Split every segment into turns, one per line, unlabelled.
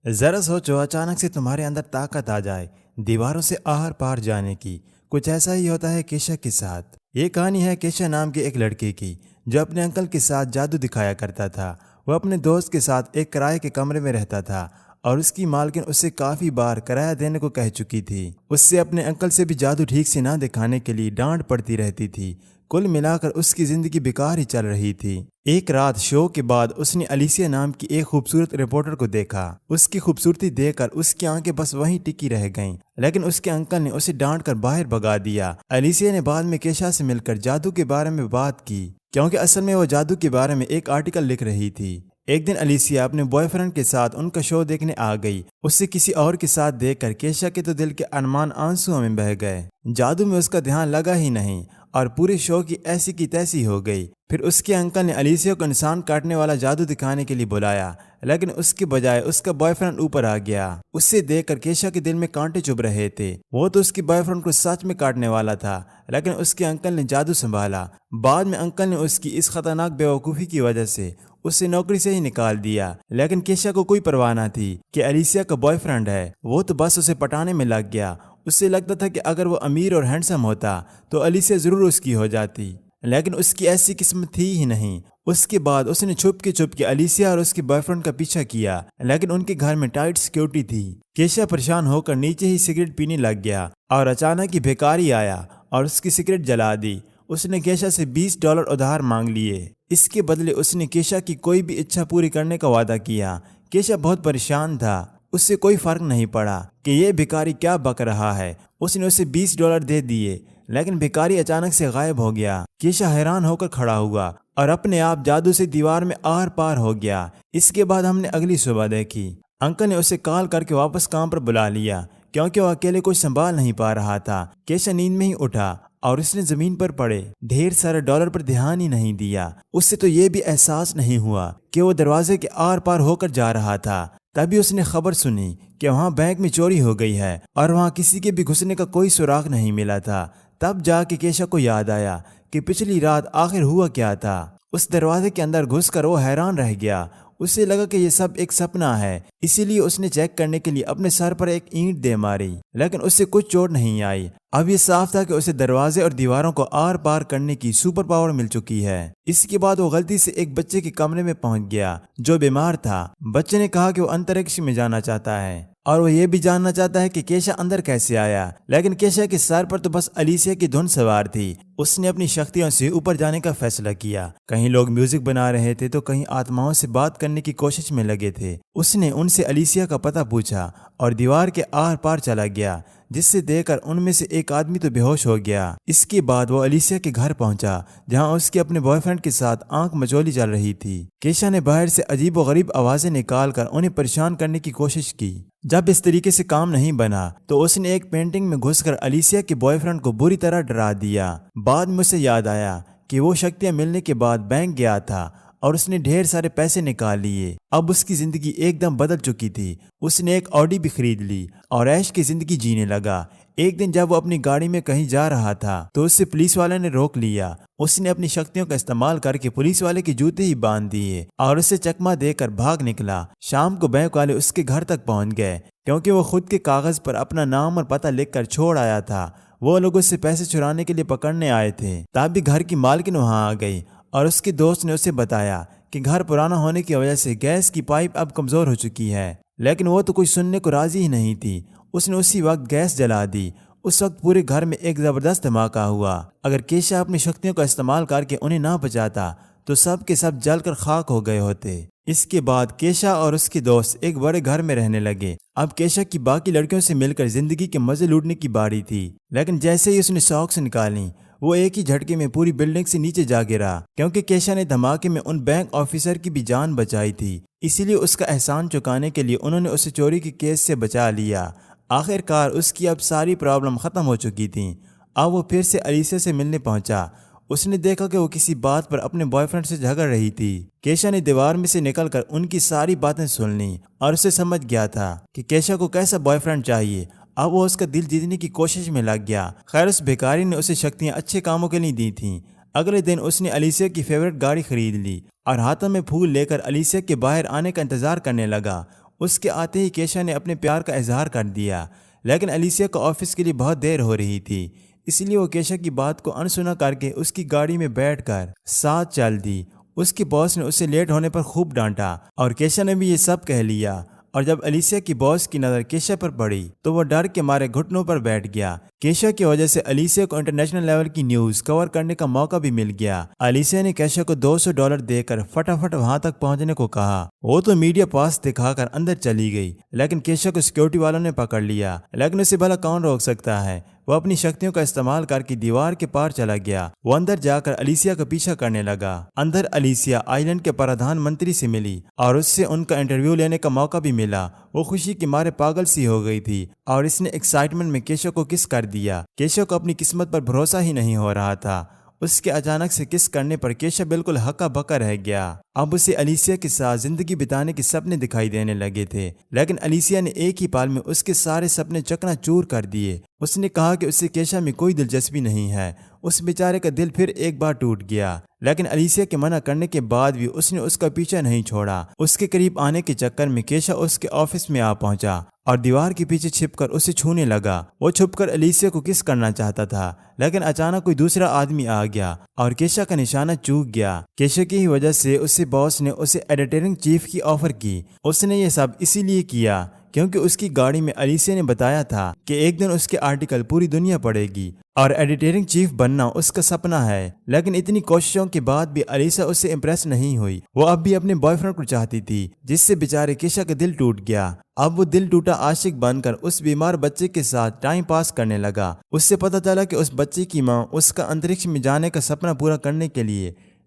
ذرا سوچو اچانک سے تمہارے اندر طاقت آ جائے دیواروں سے آر پار جانے کی۔ کچھ ایسا ہی ہوتا ہے کیشا کے ساتھ۔ یہ کہانی ہے کیشا نام کے ایک لڑکے کی جو اپنے انکل کے ساتھ جادو دکھایا کرتا تھا۔ وہ اپنے دوست کے ساتھ ایک کرائے کے کمرے میں رہتا تھا اور اس کی مالکن اسے کافی بار کرایہ دینے کو کہہ چکی تھی۔ اس سے اپنے انکل سے بھی جادو ٹھیک سے نہ دکھانے کے لیے ڈانٹ پڑتی رہتی تھی۔ کل ملا کر اس کی زندگی بیکار ہی چل رہی تھی۔ ایک رات شو کے بعد اس نے الیسیا نام کی ایک خوبصورت رپورٹر کو دیکھا۔ اس کی خوبصورتی دیکھ کر اس کی آنکھیں بس وہیں ٹکی رہ گئیں، لیکن اس کے انکل نے اسے ڈانٹ کر باہر بھگا دیا۔ الیسیا نے بعد میں کیشا سے مل کر جادو کے بارے میں بات کی، کیونکہ اصل میں وہ جادو کے بارے میں ایک آرٹیکل لکھ رہی تھی۔ ایک دن الیسیا اپنے بوائے فرینڈ کے ساتھ ان کا شو دیکھنے آ گئی۔ اسے کسی اور کے ساتھ دیکھ کر کیشا کے تو دل کے ارمان آنسوؤں میں بہہ گئے۔ جادو میں اس کا دھیان لگا ہی نہیں اور پورے شو کی ایسی کی تیسی ہو گئی۔ پھر اس کے انکل نے الیسیا کو انسان کاٹنے والا جادو دکھانے کے لیے بلایا، لیکن اس کے بجائے اس کا بوائے فرینڈ اوپر آ گیا۔ اسے دیکھ کر کیشا کے دل میں کانٹے چبھ رہے تھے۔ وہ تو اس کے بوائے فرینڈ کو سچ میں کاٹنے والا تھا، لیکن اس کے انکل نے جادو سنبھالا۔ بعد میں انکل نے اس کی اس خطرناک بیوقوفی کی وجہ سے اسے نوکری سے ہی نکال دیا، لیکن کیشا کو کوئی پرواہ نہ تھی کہ الیسیا کا بوائے فرینڈ ہے۔ وہ تو بس اسے پٹانے میں لگ گیا۔ اسے لگتا تھا کہ اگر وہ امیر اور ہینڈسم ہوتا تو الیسیا ضرور اس کی ہو جاتی، لیکن اس کی ایسی قسمت تھی ہی نہیں۔ اس کے بعد اس نے چھپ کے الیسیا اور اس کے بوائے فرینڈ کا پیچھا کیا، لیکن ان کے گھر میں ٹائٹ سیکیورٹی تھی۔ کیشا پریشان ہو کر نیچے ہی سگریٹ پینے لگ گیا اور اچانک ہی بھیکاری آیا اور اس کی سگریٹ جلا دی۔ اس نے کیشا سے $20 ادھار مانگ لیے۔ اس کے بدلے اس نے کیشا کی کوئی بھی اچھا پوری کرنے کا وعدہ کیا۔ کیشا بہت پریشان تھا۔ اس سے کوئی فرق نہیں پڑا کہ یہ بھیکاری کیا بک رہا ہے۔ اس نے اسے $20 دے دیے، لیکن بھیکاری اچانک سے غائب ہو گیا۔ کیشا حیران ہو کر کھڑا ہوا اور اپنے آپ جادو سے دیوار میں آر پار ہو گیا۔ اس کے بعد ہم نے اگلی صبح دیکھی۔ انکل نے اسے کال کر کے واپس کام پر بلا لیا، کیونکہ وہ اکیلے کچھ سنبھال نہیں پا رہا تھا۔ کیشا نیند میں ہی اٹھا اور اس نے زمین پر پڑے ڈھیر سارے ڈالر پر دھیان ہی نہیں دیا۔ اس سے تو یہ بھی احساس نہیں ہوا کہ وہ دروازے کے آر پار ہو کر جا رہا تھا۔ تبھی اس نے خبر سنی کہ وہاں بینک میں چوری ہو گئی ہے اور وہاں کسی کے بھی گھسنے کا کوئی سراغ نہیں ملا تھا۔ تب جا کے کیشا کو یاد آیا کہ پچھلی رات آخر ہوا کیا تھا۔ اس دروازے کے اندر گھس کر وہ حیران رہ گیا۔ اسے لگا کہ یہ سب ایک سپنا ہے، اسی لیے اس نے چیک کرنے کے لیے اپنے سر پر ایک اینٹ دے ماری، لیکن اس سے کچھ چوٹ نہیں آئی۔ اب یہ صاف تھا کہ اسے دروازے اور دیواروں کو آر پار کرنے کی سپر پاور مل چکی ہے۔ اس کے بعد وہ غلطی سے ایک بچے کے کمرے میں پہنچ گیا جو بیمار تھا۔ بچے نے کہا کہ وہ انترکش میں جانا چاہتا ہے اور وہ یہ بھی جاننا چاہتا ہے کہ کیشا اندر کیسے آیا، لیکن کیشا کے سر پر تو بس الیسیا کی دھن سوار تھی۔ اس نے اپنی شکتیوں سے اوپر جانے کا فیصلہ کیا۔ کہیں لوگ میوزک بنا رہے تھے تو کہیں آتماؤں سے بات کرنے کی کوشش میں لگے تھے۔ اس نے ان سے الیسیا کا پتہ پوچھا اور دیوار کے آر پار چلا گیا، جس سے دیکھ کر ان میں سے ایک آدمی تو بے ہوش ہو گیا۔ اس کے بعد وہ الیسیا کے گھر پہنچا، جہاں اس کے اپنے بوائے فرینڈ کے ساتھ آنکھ مچولی چل رہی تھی۔ کیشا نے باہر سے عجیب و غریب آوازیں نکال کر انہیں پریشان کرنے کی کوشش کی۔ جب اس طریقے سے کام نہیں بنا تو اس نے ایک پینٹنگ میں گھس کر الیسیا کے بوائے فرینڈ کو بری طرح ڈرا دیا۔ بعد میں اسے یاد آیا کہ وہ شکتیاں ملنے کے بعد بینک گیا تھا اور اس نے ڈھیر سارے پیسے نکال لیے۔ اب اس کی زندگی ایک دم بدل چکی تھی۔ اس نے ایک آڈی بھی خرید لی اور عیش کی زندگی جینے لگا۔ ایک دن جب وہ اپنی گاڑی میں کہیں جا رہا تھا تو اس سے پولیس والے نے روک لیا۔ اس نے اپنی شکتیوں کا استعمال کر کے پولیس والے کے جوتے ہی باندھ دیے اور اسے چکما دے کر بھاگ نکلا۔ شام کو بینک والے اس کے گھر تک پہنچ گئے، کیونکہ وہ خود کے کاغذ پر اپنا نام اور پتہ لکھ کر چھوڑ آیا تھا۔ وہ لوگ اس سے پیسے چرانے کے لیے پکڑنے آئے تھے۔ تبھی گھر کی مالکن وہاں آ گئی اور اس کے دوست نے اسے بتایا کہ گھر پرانا ہونے کی وجہ سے گیس کی پائپ اب کمزور ہو چکی ہے، لیکن وہ تو کچھ سننے کو راضی ہی نہیں تھی۔ اس نے اسی وقت گیس جلا دی۔ اس وقت پورے گھر میں ایک زبردست دھماکہ ہوا۔ اگر کیشا اپنی شکتیوں کا استعمال کر کے انہیں نہ بچاتا تو سب کے سب جل کر خاک ہو گئے ہوتے۔ اس کے بعد کیشا اور اس کے دوست ایک بڑے گھر میں رہنے لگے۔ اب کیشا کی باقی لڑکیوں سے مل کر زندگی کے مزے لوٹنے کی باری تھی، لیکن جیسے ہی اس نے ساکس نکالی وہ ایک ہی جھٹکے میں پوری بلڈنگ سے نیچے جا گرا، کیونکہ کیشا نے دھماکے میں ان بینک آفیسر کی بھی جان بچائی تھی۔ اسی لیے اس کا احسان چکانے کے لیے انہوں نے اسے چوری کے کیس سے بچا لیا۔ آخر کار اس کی اب ساری پرابلم ختم ہو چکی تھیں۔ اب وہ پھر سے الیسیا سے ملنے پہنچا۔ اس نے دیکھا کہ وہ کسی بات پر اپنے بوائے فرینڈ سے جھگڑ رہی تھی۔ کیشا نے دیوار میں سے نکل کر ان کی ساری باتیں سن لیں اور اسے سمجھ گیا تھا کہ کیشا کو کیسا بوائے فرینڈ چاہیے۔ اب وہ اس کا دل جیتنے کی کوشش میں لگ گیا۔ خیر اس بھیکاری نے اسے شکتیاں اچھے کاموں کے لیے دی تھیں۔ اگلے دن اس نے الیسیا کی فیورٹ گاڑی خرید لی اور ہاتھوں میں پھول لے کر الیسیا کے باہر آنے کا انتظار کرنے لگا۔ اس کے آتے ہی کیشا نے اپنے پیار کا اظہار کر دیا، لیکن الیسیا کو آفس کے لیے بہت دیر ہو رہی تھی، اس لیے وہ کیشا کی بات کو انسنا کر کے اس کی گاڑی میں بیٹھ کر ساتھ چل دی۔ اس کے باس نے اسے لیٹ ہونے پر خوب ڈانٹا اور کیشا نے بھی یہ سب کہہ لیا، اور جب الیسیا کی باس کی نظر کیشا پر پڑی تو وہ ڈر کے مارے گھٹنوں پر بیٹھ گیا۔ کیشا کی وجہ سے الیسیا کو انٹرنیشنل لیول کی نیوز کور کرنے کا موقع بھی مل گیا۔ الیسیا نے کیشا کو $200 دے کر فٹافٹ وہاں تک پہنچنے کو کہا۔ وہ تو میڈیا پاس دکھا کر اندر چلی گئی، لیکن کیشا کو سیکورٹی والوں نے پکڑ لیا، لیکن اسے بھلا کون روک سکتا ہے؟ وہ اپنی شکتیوں کا استعمال کر کے دیوار کے پار چلا گیا۔ وہ اندر جا کر الیسیا کا پیچھا کرنے لگا۔ اندر الیسیا آئی لینڈ کے پردھان منتری سے ملی اور اس سے ان کا انٹرویو لینے کا موقع بھی ملا۔ وہ خوشی کے مارے پاگل سی ہو گئی تھی اور اس نے ایکسائٹمنٹ میں کیشا کو کس کر دیا۔ کیشا کو اپنی قسمت پر بھروسہ ہی نہیں ہو رہا تھا۔ اس کے اچانک سے کس کرنے پر کیشا بالکل ہکا بکا رہ گیا۔ اب اسے الیسیا کے ساتھ زندگی بتانے کے سپنے دکھائی دینے لگے تھے، لیکن الیسیا نے ایک ہی پال میں اس کے سارے سپنے چکنا چور کر دیے۔ اس نے کہا کہ اسے کیشا میں کوئی دلچسپی نہیں ہے۔ اس بیچارے کا دل پھر ایک بار ٹوٹ گیا، لیکن الیسیا کے منع کرنے کے بعد بھی اس نے اس کا پیچھا نہیں چھوڑا۔ اس کے قریب آنے کے چکر میں کیشا اس کے آفس میں آ پہنچا اور دیوار کے پیچھے چھپ کر اسے چھونے لگا۔ وہ چھپ کر الیسیا کو کس کرنا چاہتا تھا، لیکن اچانک کوئی دوسرا آدمی آ گیا اور کیشا کا نشانہ چوک گیا۔ کیشا کی ہی وجہ سے اسے باس نے اسے ایڈیٹرنگ چیف کی آفر کی۔ اس نے یہ سب اسی لیے کیا کیونکہ اس کی گاڑی میں الیسیا نے بتایا تھا کہ ایک دن اس کے آرٹیکل پوری دنیا پڑھے گی اور ایڈیٹرنگ چیف بننا اس کا سپنا ہے۔ لیکن اتنی کوششوں کے بعد بھی الیسیا اس سے امپریس نہیں ہوئی۔ وہ اب بھی اپنے بوائے فرینڈ کو چاہتی تھی، جس سے بیچارے کیشا کا دل ٹوٹ گیا۔ اب وہ دل ٹوٹا عاشق بن کر اس بیمار بچے کے ساتھ ٹائم پاس کرنے لگا۔ اس سے پتہ چلا کہ اس بچے کی ماں اس کا انترکش میں جانے کا سپنا پورا کرنے کے لیے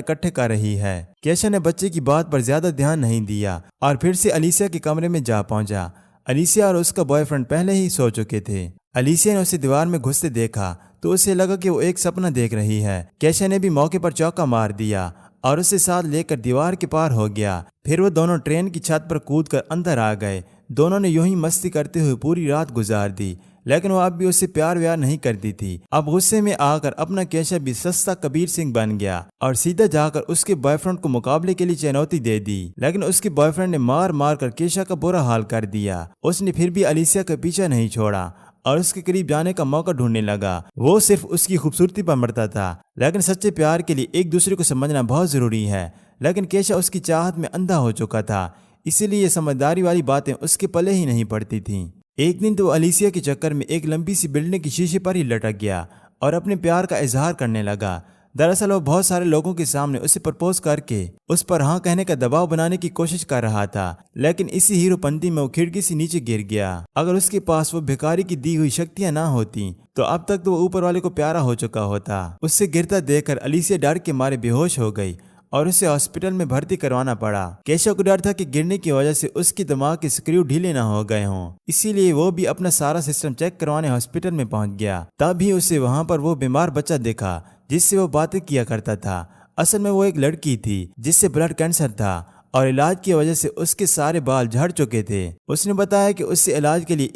اکٹھے کر رہی ہے۔ کیشا نے بچے کی بات پر زیادہ دھیان نہیں دیا اور پھر سے الیسیا کے کمرے میں جا پہنچا۔ الیسیا اور اس کا بوائے فرینڈ پہلے ہی سو چکے تھے۔ الیسیا نے اسے دیوار میں گھستے دیکھا تو اسے لگا کہ وہ ایک سپنا دیکھ رہی ہے۔ کیشا نے بھی موقع پر چوکا مار دیا اور اسے ساتھ لے کر دیوار کے پار ہو گیا۔ پھر وہ دونوں ٹرین کی چھت پر کود کر اندر آ گئے۔ دونوں نے یوں ہی مستی کرتے ہوئے پوری رات گزار دی، لیکن وہ اب بھی اس سے پیار ویار نہیں کرتی تھی۔ اب غصے میں آ کر اپنا کیشا بھی سستا کبیر سنگھ بن گیا اور سیدھا جا کر اس کے بوائے فرینڈ کو مقابلے کے لیے چنوتی دے دی، لیکن اس کے بوائے فرینڈ نے مار مار کر کیشا کا برا حال کر دیا۔ اس نے پھر بھی الیسیا کا پیچھا نہیں چھوڑا اور اس کے قریب جانے کا موقع ڈھونڈنے لگا۔ وہ صرف اس کی خوبصورتی پر مرتا تھا، لیکن سچے پیار کے لیے ایک دوسرے کو سمجھنا بہت ضروری ہے۔ لیکن کیشا اس کی چاہت میں اندھا ہو چکا تھا، اسی لیے یہ سمجھداری والی باتیں اس کے پلے ہی نہیں پڑتی تھیں۔ ایک دن تو وہ الیسیا کے چکر میں ایک لمبی سی بلڈنگ کی شیشے پر ہی لٹک گیا اور اپنے پیار کا اظہار کرنے لگا۔ دراصل وہ بہت سارے لوگوں کے سامنے اسے پرپوز کر کے اس پر ہاں کہنے کا دباؤ بنانے کی کوشش کر رہا تھا، لیکن اسی ہیرو پنتی میں وہ کھڑکی سے نیچے گر گیا۔ اگر اس کے پاس وہ بھکاری کی دی ہوئی شکتیاں نہ ہوتی تو اب تک تو وہ اوپر والے کو پیارا ہو چکا ہوتا۔ اس سے گرتا دیکھ کر الیسیا ڈر کے مارے بے ہوش ہو گئی اور اسے ہاسپٹل میں بھرتی کروانا پڑا۔ کیشا کو ڈر تھا کہ گرنے کی وجہ سے اس کی دماغ کے سکریو ڈھیلے نہ ہو گئے ہوں، اسی لیے وہ بھی اپنا سارا سسٹم چیک کروانے ہاسپٹل میں پہنچ گیا۔ تب ہی اسے وہاں پر وہ بیمار بچہ دیکھا جس سے وہ باتیں کیا کرتا تھا۔ اصل میں وہ ایک لڑکی تھی جس سے بلڈ کینسر تھا اور علاج کی وجہ سے اس کے سارے بال جھڑ چکے تھے۔ اس نے بتایا کہ اس سے علاج کے لیے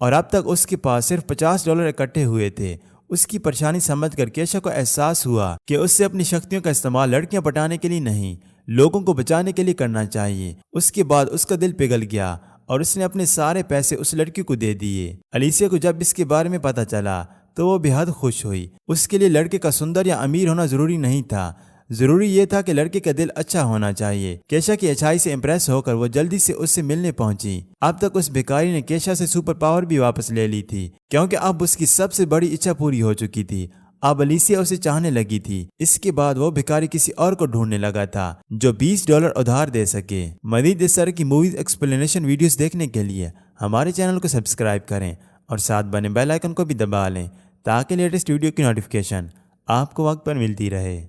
اور اب تک اس کے پاس صرف $50 اکٹھے ہوئے تھے۔ اس کی پریشانی سمجھ کر کیشا کو احساس ہوا کہ اس سے اپنی شکتیوں کا استعمال لڑکیاں پٹانے کے لیے نہیں، لوگوں کو بچانے کے لیے کرنا چاہیے۔ اس کے بعد اس کا دل پگھل گیا اور اس نے اپنے سارے پیسے اس لڑکی کو دے دیے۔ الیسیا کو جب اس کے بارے میں پتہ چلا تو وہ بے حد خوش ہوئی۔ اس کے لیے لڑکے کا سندر یا امیر ہونا ضروری نہیں تھا، ضروری یہ تھا کہ لڑکے کا دل اچھا ہونا چاہیے۔ کیشا کی اچھائی سے امپریس ہو کر وہ جلدی سے اس سے ملنے پہنچی۔ اب تک اس بھکاری نے کیشا سے سپر پاور بھی واپس لے لی تھی، کیونکہ اب اس کی سب سے بڑی اچھا پوری ہو چکی تھی۔ اب الیسیا اسے چاہنے لگی تھی۔ اس کے بعد وہ بھکاری کسی اور کو ڈھونڈنے لگا تھا جو $20 ادھار دے سکے۔ مزید اس طرح کی موویز ایکسپلینیشن ویڈیوز دیکھنے کے لیے ہمارے چینل کو سبسکرائب کریں اور ساتھ بنے بیل آئیکن کو بھی دبا لیں تاکہ لیٹسٹ ویڈیو کی نوٹیفیکیشن آپ کو وقت پر ملتی رہے۔